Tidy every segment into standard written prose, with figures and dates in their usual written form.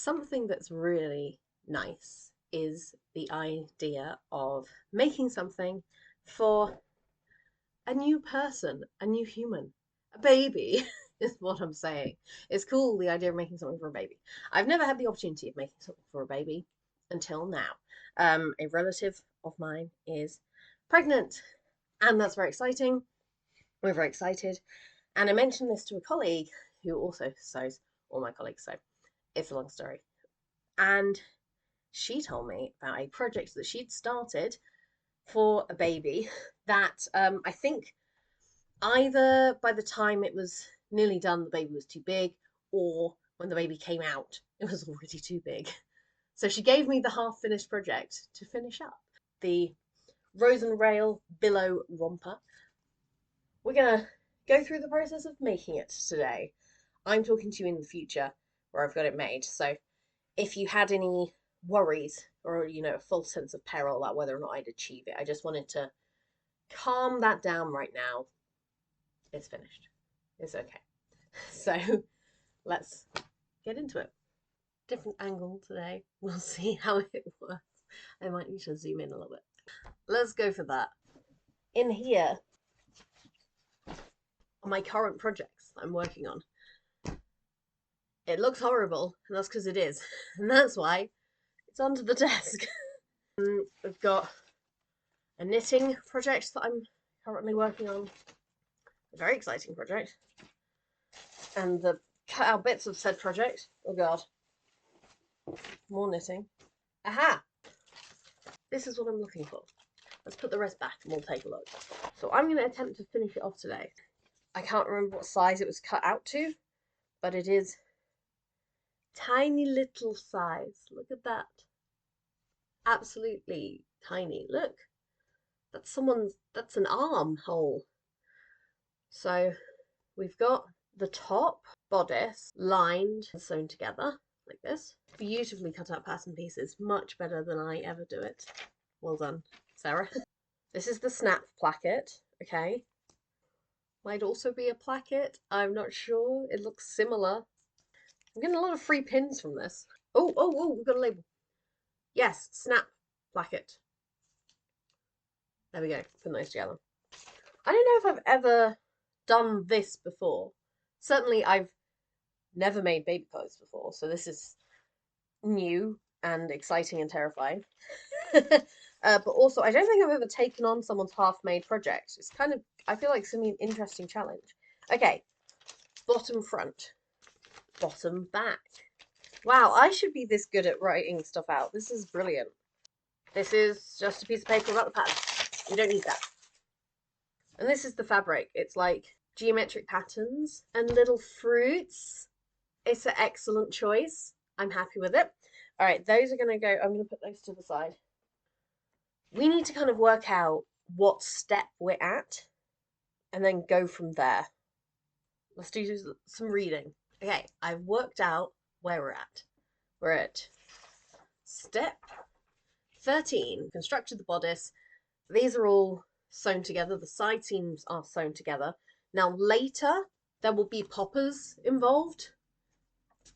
Something that's really nice is the idea of making something for a new person, a new human, a baby is what I'm saying. It's cool, the idea of making something for a baby. I've never had the opportunity of making something for a baby until now. A relative of mine is pregnant, and that's very exciting. We're very excited. And I mentioned this to a colleague who also sews, all my colleagues sew. It's a long story. And she told me about a project that she'd started for a baby that I think either by the time it was nearly done, the baby was too big, or when the baby came out, it was already too big. So she gave me the half finished project to finish up the Rose and Rail Billow Romper. We're going to go through the process of making it today. I'm talking to you in the future where I've got it made. So if you had any worries or, a false sense of peril about whether or not I'd achieve it, I just wanted to calm that down right now. It's finished. It's okay. So let's get into it. Different angle today. We'll see how it works. I might need to zoom in a little bit. Let's go for that. In here are my current projects I'm working on. It looks horrible, and that's because it is. And that's why it's under the desk. I've got a knitting project that I'm currently working on. A very exciting project. And the cut out bits of said project. Oh god. More knitting. Aha! This is what I'm looking for. Let's put the rest back and we'll take a look. So I'm going to attempt to finish it off today. I can't remember what size it was cut out to, but it is tiny little size. Look at that. Absolutely tiny. Look. That's an armhole. So we've got the top bodice lined and sewn together like this. Beautifully cut out pattern pieces. Much better than I ever do it. Well done, Sarah. This is the snap placket, okay? Might also be a placket. I'm not sure. It looks similar. I'm getting a lot of free pins from this. Oh, we've got a label. Yes, snap placket. There we go. Put those together. I don't know if I've ever done this before. Certainly, I've never made baby clothes before, so this is new and exciting and terrifying. But also, I don't think I've ever taken on someone's half-made project. It's kind of, I feel like it's an interesting challenge. Okay, bottom front, bottom back. Wow, I should be this good at writing stuff out. This is brilliant. This is just a piece of paper without the pattern. You don't need that. And this is the fabric. It's like geometric patterns and little fruits. It's an excellent choice. I'm happy with it. All right, those are going to go, I'm going to put those to the side. We need to kind of work out what step we're at and then go from there. Let's do some reading. Okay, I've worked out where we're at. We're at step 13, constructed the bodice. These are all sewn together. The side seams are sewn together. Now later, there will be poppers involved.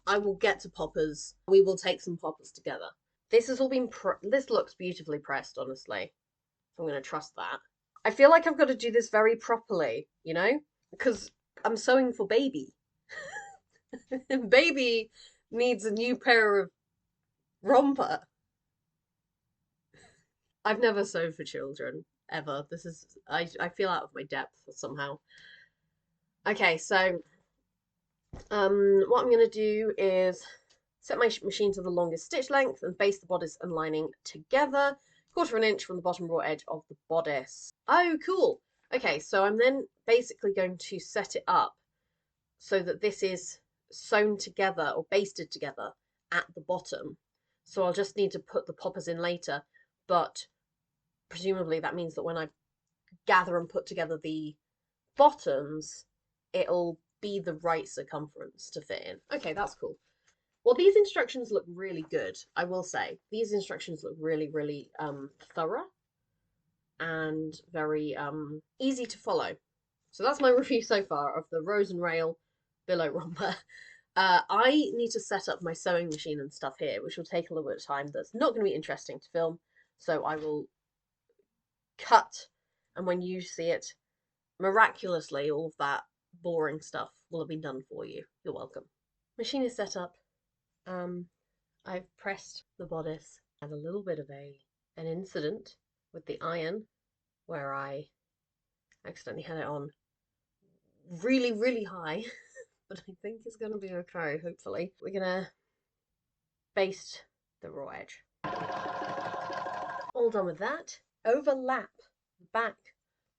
I will get to poppers. We will take some poppers together. This has all been, this looks beautifully pressed, honestly. I'm going to trust that. I feel like I've got to do this very properly, because I'm sewing for baby. Baby needs a new pair of romper. I've never sewn for children, ever. This is, I feel out of my depth somehow. Okay, so what I'm going to do is set my machine to the longest stitch length and baste the bodice and lining together. 1/4 inch from the bottom raw edge of the bodice. Oh, cool. Okay, so I'm then basically going to set it up so that this is sewn together or basted together at the bottom. So I'll just need to put the poppers in later, but presumably that means that when I gather and put together the bottoms, it'll be the right circumference to fit in. Okay, that's cool. Well, these instructions look really good, I will say. These instructions look really, really thorough and very easy to follow. So that's my review so far of the Rose and Rail Billow Romper. I need to set up my sewing machine and stuff here, which will take a little bit of time. That's not going to be interesting to film, so I will cut, and when you see it, miraculously, all of that boring stuff will have been done for you. You're welcome. Machine is set up. I've pressed the bodice. I had a little bit of an incident with the iron where I accidentally had it on really, really high, but I think it's going to be okay, hopefully. We're going to baste the raw edge. All done with that. Overlap the back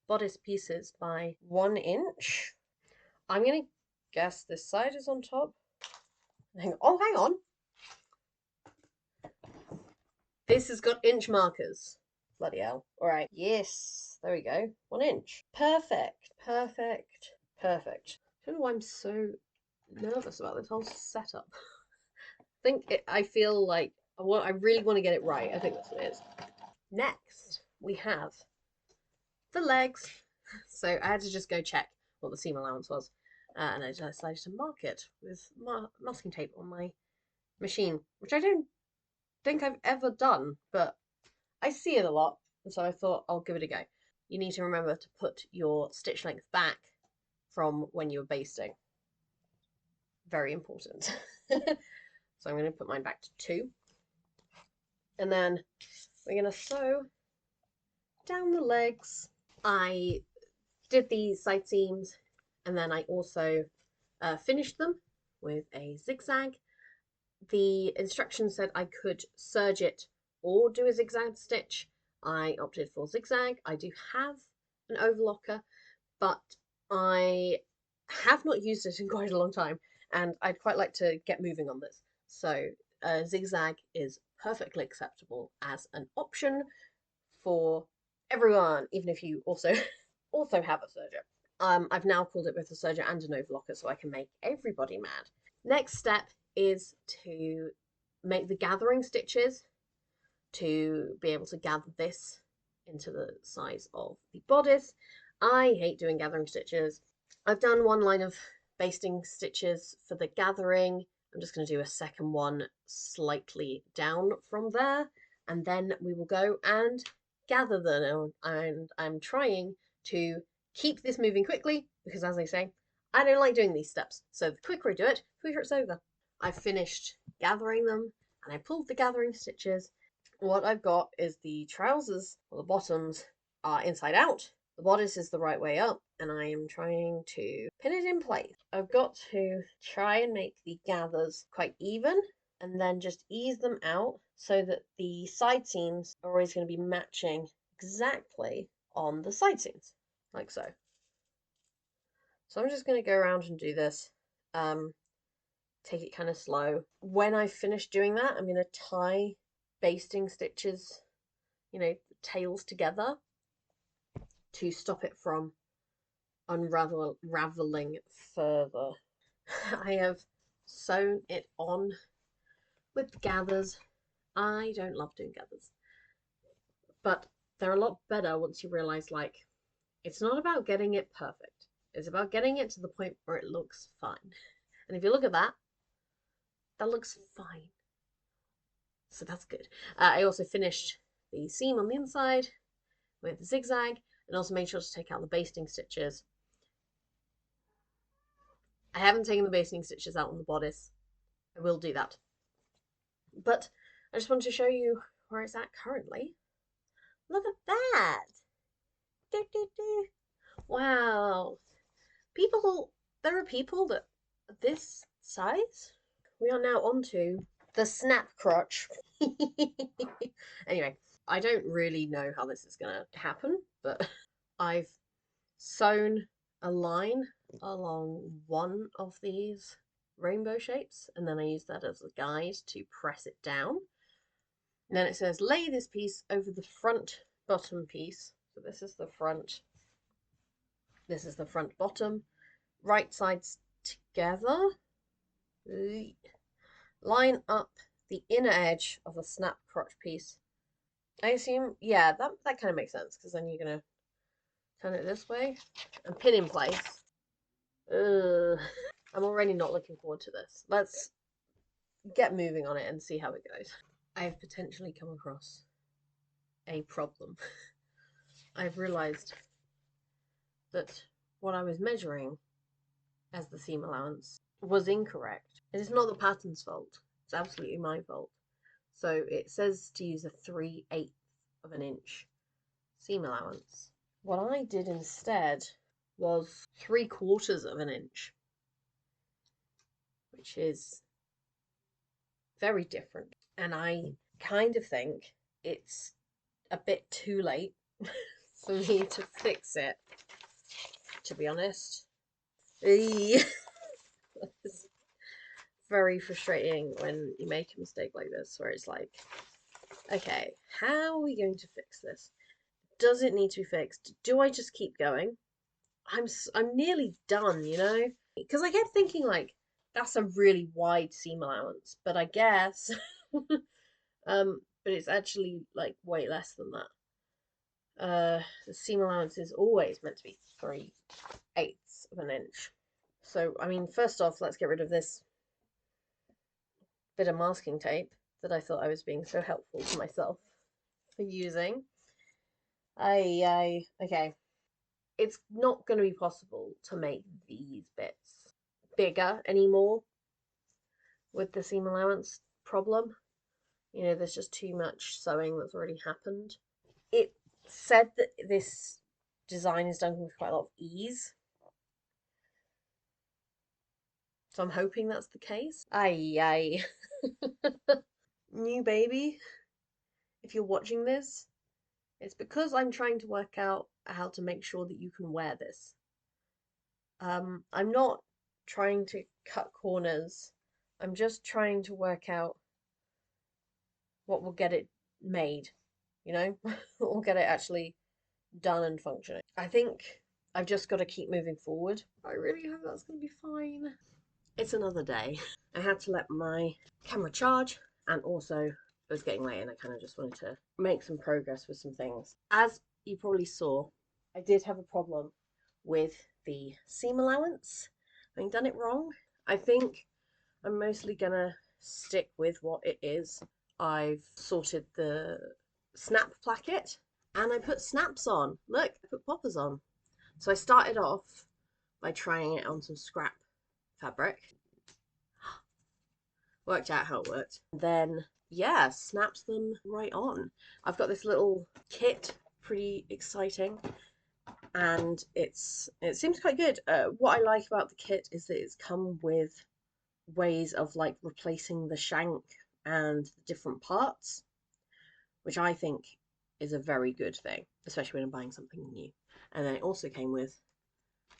bodice pieces by 1 inch. I'm going to guess this side is on top. Hang on. This has got inch markers. Bloody hell. All right. Yes. There we go. 1 inch. Perfect. Perfect. Perfect. I don't know why I'm so nervous about this whole setup. I feel like I really want to get it right. I think that's what it is. Next, we have the legs. So I had to just go check what the seam allowance was. And I decided to mark it with masking tape on my machine, which I don't think I've ever done, but I see it a lot, and so I thought I'll give it a go. You need to remember to put your stitch length back from when you're basting. Very important. So I'm going to put mine back to 2. And then we're going to sew down the legs. I did the side seams, and then I also finished them with a zigzag. The instructions said I could serge it or do a zigzag stitch. I opted for zigzag. I do have an overlocker, but I have not used it in quite a long time, and I'd quite like to get moving on this. So zigzag is perfectly acceptable as an option for everyone, even if you also have a serger. I've now called it with a serger and an overlocker, so I can make everybody mad. Next step is to make the gathering stitches to be able to gather this into the size of the bodice. I hate doing gathering stitches. I've done 1 line of basting stitches for the gathering. I'm just going to do a second one slightly down from there, and then we will go and gather them. And I'm trying to keep this moving quickly because, as I say, I don't like doing these steps. So the quicker I do it, the quicker it's over. I've finished gathering them, and I pulled the gathering stitches. What I've got is the trousers, or the bottoms, are inside out. The bodice is the right way up, and I am trying to pin it in place. I've got to try and make the gathers quite even, and then just ease them out so that the side seams are always going to be matching exactly on the side seams, like so. So I'm just going to go around and do this. Take it kind of slow. When I finish doing that, I'm going to tie basting stitches, tails together to stop it from unraveling further. I have sewn it on with gathers. I don't love doing gathers, but they're a lot better once you realize, like, it's not about getting it perfect. It's about getting it to the point where it looks fine. And if you look at that, that looks fine. So that's good. I also finished the seam on the inside with the zigzag, and also made sure to take out the basting stitches. I haven't taken the basting stitches out on the bodice. I will do that. But I just wanted to show you where it's at currently. Look at that! Do, do, do. Wow. There are people that are this size. We are now onto the snap crotch. Anyway, I don't really know how this is going to happen, but I've sewn a line along one of these rainbow shapes, and then I use that as a guide to press it down. And then it says lay this piece over the front bottom piece. So this is the front, this is the front bottom, right sides together. Line up the inner edge of the snap crotch piece. I assume, yeah, that kind of makes sense, because then you're going to turn it this way and pin in place. Ugh. I'm already not looking forward to this. Let's get moving on it and see how it goes. I've potentially come across a problem. I've realized that what I was measuring as the seam allowance was incorrect. It is not the pattern's fault. It's absolutely my fault. So it says to use a 3/8 of an inch seam allowance. What I did instead was 3/4 of an inch, which is very different. And I kind of think it's a bit too late for me to fix it, to be honest. It's very frustrating when you make a mistake like this, where it's like, okay, how are we going to fix this? Does it need to be fixed? Do I just keep going? I'm nearly done, you know? Because I kept thinking like that's a really wide seam allowance, but I guess but it's actually like way less than that. The seam allowance is always meant to be 3/8 of an inch. So I mean, first off, let's get rid of this bit of masking tape that I thought I was being so helpful to myself for using. Okay. It's not going to be possible to make these bits bigger anymore with the seam allowance problem. You know, there's just too much sewing that's already happened. It said that this design is done with quite a lot of ease, so I'm hoping that's the case. Aye. New baby, if you're watching this, it's because I'm trying to work out how to make sure that you can wear this. I'm not trying to cut corners. I'm just trying to work out what will get it made, you know? What will get it actually done and functioning. I think I've just got to keep moving forward. I really hope that's going to be fine. It's another day. I had to let my camera charge, and also it was getting late and I kind of just wanted to make some progress with some things. As you probably saw, I did have a problem with the seam allowance. Having done it wrong, I think I'm mostly gonna stick with what it is. I've sorted the snap placket and I put snaps on. Look, I put poppers on. So I started off by trying it on some scrap fabric. Worked out how it worked. Then, yeah, snapped them right on. I've got this little kit, pretty exciting, and it seems quite good. What I like about the kit is that it's come with ways of like replacing the shank and the different parts, which I think is a very good thing, especially when I'm buying something new. And then it also came with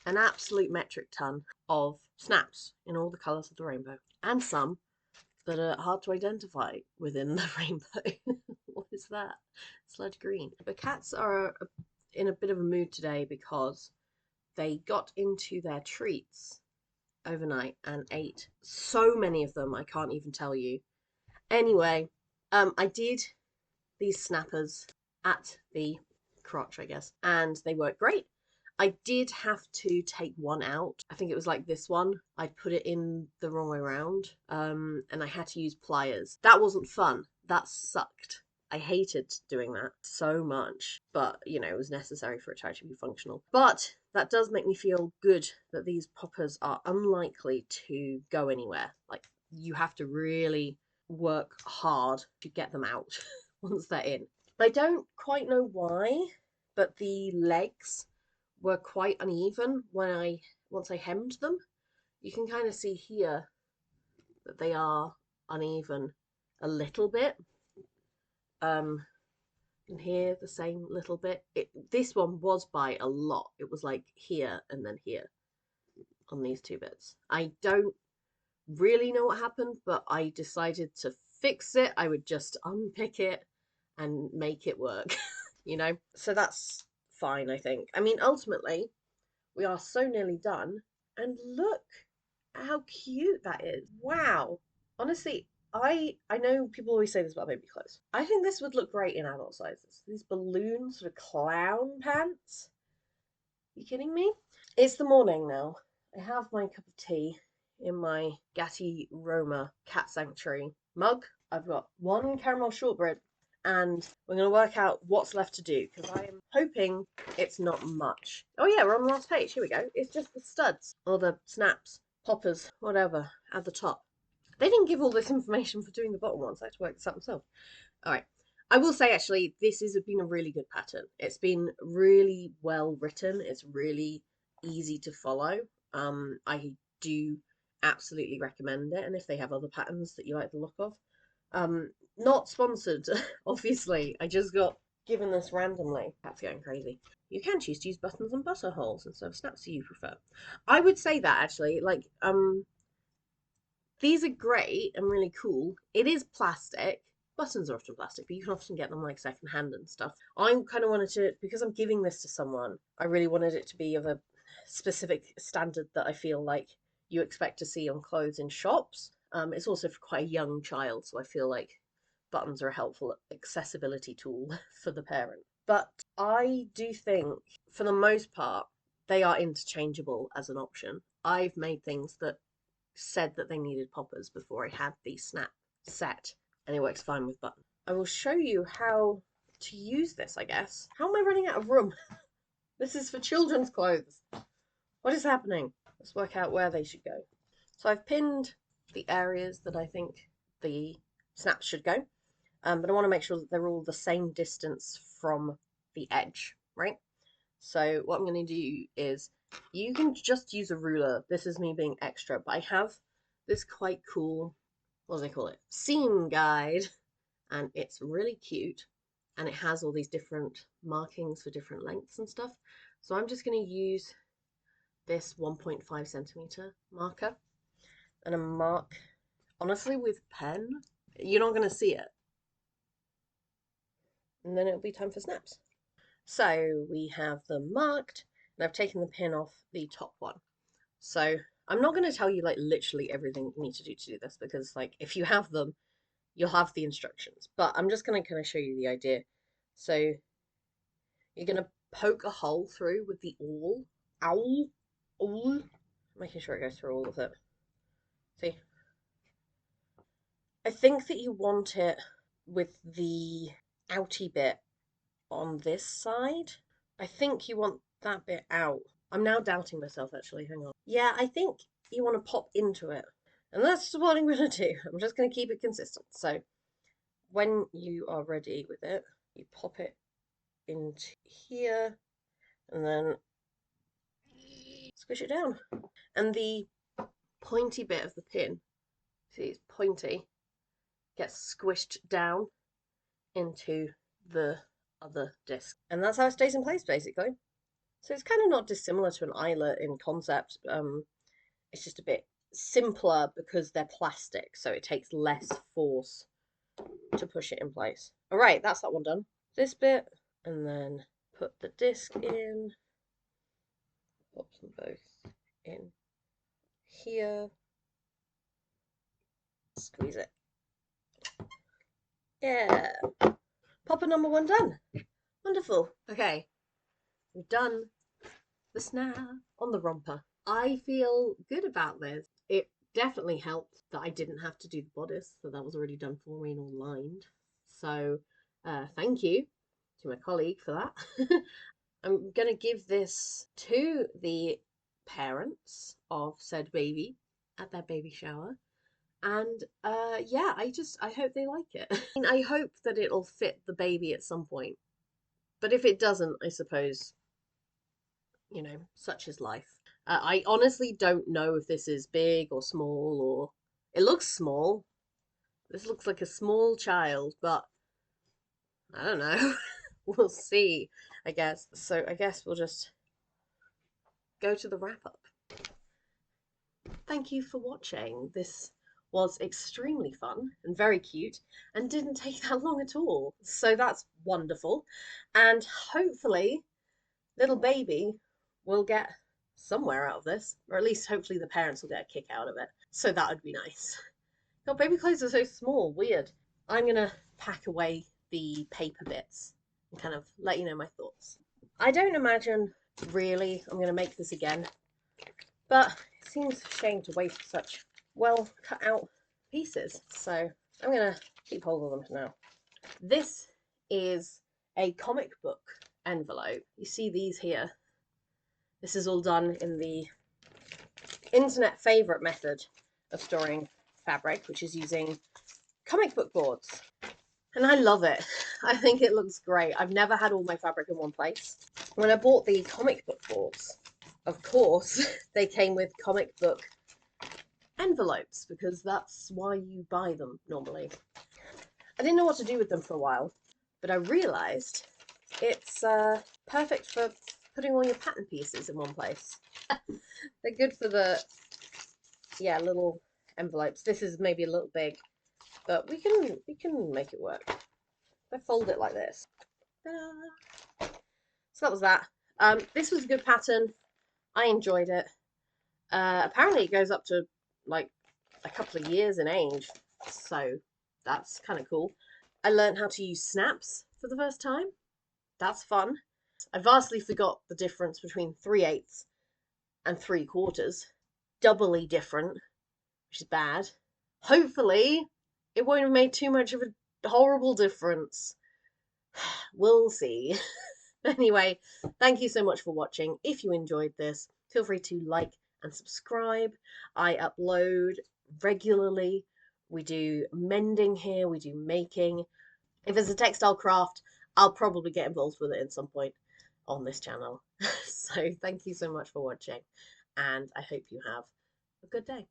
an absolute metric ton of snaps in all the colours of the rainbow, and some that are hard to identify within the rainbow. What is that? Sludge green. The cats are in a bit of a mood today because they got into their treats overnight and ate so many of them I can't even tell you. Anyway, I did these snappers at the crotch, I guess, and they worked great. I did have to take one out. I think it was like this one. I put it in the wrong way around, and I had to use pliers. That wasn't fun. That sucked. I hated doing that so much, but you know, it was necessary for it to actually be functional. But that does make me feel good that these poppers are unlikely to go anywhere. Like, you have to really work hard to get them out once they're in. I don't quite know why, but the legs were quite uneven once I hemmed them. You can kind of see here that they are uneven a little bit. And here the same little bit. This one was by a lot. It was like here and then here on these two bits. I don't really know what happened, but I decided to fix it. I would just unpick it and make it work, you know? So that's fine, I think. I mean, ultimately, we are so nearly done. And look how cute that is. Wow. Honestly, I know people always say this about baby clothes. I think this would look great in adult sizes. These balloon sort of clown pants. You kidding me? It's the morning now. I have my cup of tea. in my Gatty Roma Cat Sanctuary mug. I've got one caramel shortbread, and we're going to work out what's left to do because I am hoping it's not much. Oh yeah, we're on the last page. Here we go. It's just the studs or the snaps, poppers, whatever, at the top. They didn't give all this information for doing the bottom ones. I had to work this out myself. All right. I will say, actually, this has been a really good pattern. It's been really well written. It's really easy to follow. I do absolutely recommend it. And if they have other patterns that you like the look of, not sponsored, obviously. I just got given this randomly. That's going crazy. You can choose to use buttons and buttonholes instead of snaps if you prefer. I would say that actually, like, these are great and really cool. It is plastic. Buttons are often plastic, but you can often get them like secondhand and stuff. I kind of wanted to, because I'm giving this to someone, I really wanted it to be of a specific standard that I feel like you expect to see on clothes in shops. It's also for quite a young child, so I feel like buttons are a helpful accessibility tool for the parent. But I do think, for the most part, they are interchangeable as an option. I've made things that said that they needed poppers before I had the snap set, and it works fine with buttons. I will show you how to use this, I guess. How am I running out of room? This is for children's clothes. What is happening? Let's work out where they should go. So I've pinned the areas that I think the snaps should go, but I want to make sure that they're all the same distance from the edge, right? So what I'm going to do is, you can just use a ruler. This is me being extra, but I have this quite cool, what do they call it? Seam guide, and it's really cute, and it has all these different markings for different lengths and stuff. So I'm just going to use this 1.5 centimeter marker, and a mark, honestly, with pen. You're not going to see it. And then it'll be time for snaps. So we have them marked, and I've taken the pin off the top one. So I'm not going to tell you like literally everything you need to do this, because like if you have them, you'll have the instructions. But I'm just going to kind of show you the idea. So you're going to poke a hole through with the awl, making sure it goes through all of it. See? I think that you want it with the outy bit on this side. I think you want that bit out. I'm now doubting myself, actually. Hang on. Yeah, I think you want to pop into it. And that's what I'm going to do. I'm just going to keep it consistent. So when you are ready with it, you pop it into here and then squish it down. And the pointy bit of the pin, see, it's pointy, gets squished down into the other disc. And that's how it stays in place, basically. So it's kind of not dissimilar to an eyelet in concept. It's just a bit simpler because they're plastic, so it takes less force to push it in place. All right, that's that one done. This bit, and then put the disc in. Pop them both in here. Squeeze it. Yeah. Popper number one done. Wonderful. Okay, we've done the snap on the romper. I feel good about this. It definitely helped that I didn't have to do the bodice, so that was already done for me and all lined. So thank you to my colleague for that. I'm going to give this to the parents of said baby at their baby shower. And yeah, I hope they like it. I mean, I hope that it'll fit the baby at some point. But if it doesn't, I suppose, you know, such is life. I honestly don't know if this is big or small, or it looks small. This looks like a small child, but I don't know. We'll see, I guess. So I guess we'll just go to the wrap up. Thank you for watching. This was extremely fun and very cute and didn't take that long at all. So that's wonderful. And hopefully little baby will get somewhere out of this, or at least hopefully the parents will get a kick out of it. So that would be nice. God, baby clothes are so small. Weird. I'm going to pack away the paper bits and kind of let you know my thoughts. I don't imagine really I'm going to make this again, but It seems a shame to waste such well cut out pieces, so I'm gonna keep hold of them for now. This is a comic book envelope. You see these here. This is all done in the internet favourite method of storing fabric, which is using comic book boards. And I love it. I think it looks great. I've never had all my fabric in one place. When I bought the comic book boards, of course, they came with comic book envelopes because that's why you buy them normally. I didn't know what to do with them for a while, but I realised it's perfect for putting all your pattern pieces in one place. They're good for the, yeah, little envelopes. This is maybe a little big, but we can make it work. I fold it like this. Ta-da! So that was that. This was a good pattern. I enjoyed it. Apparently it goes up to like a couple of years in age, so that's kind of cool. I learned how to use snaps for the first time. That's fun. I vastly forgot the difference between 3/8 and 3/4. Doubly different, which is bad. Hopefully, it won't have made too much of a horrible difference. We'll see. Anyway, thank you so much for watching. If you enjoyed this, feel free to like and subscribe. I upload regularly. We do mending here, we do making. If it's a textile craft, I'll probably get involved with it at some point on this channel. So thank you so much for watching, and I hope you have a good day.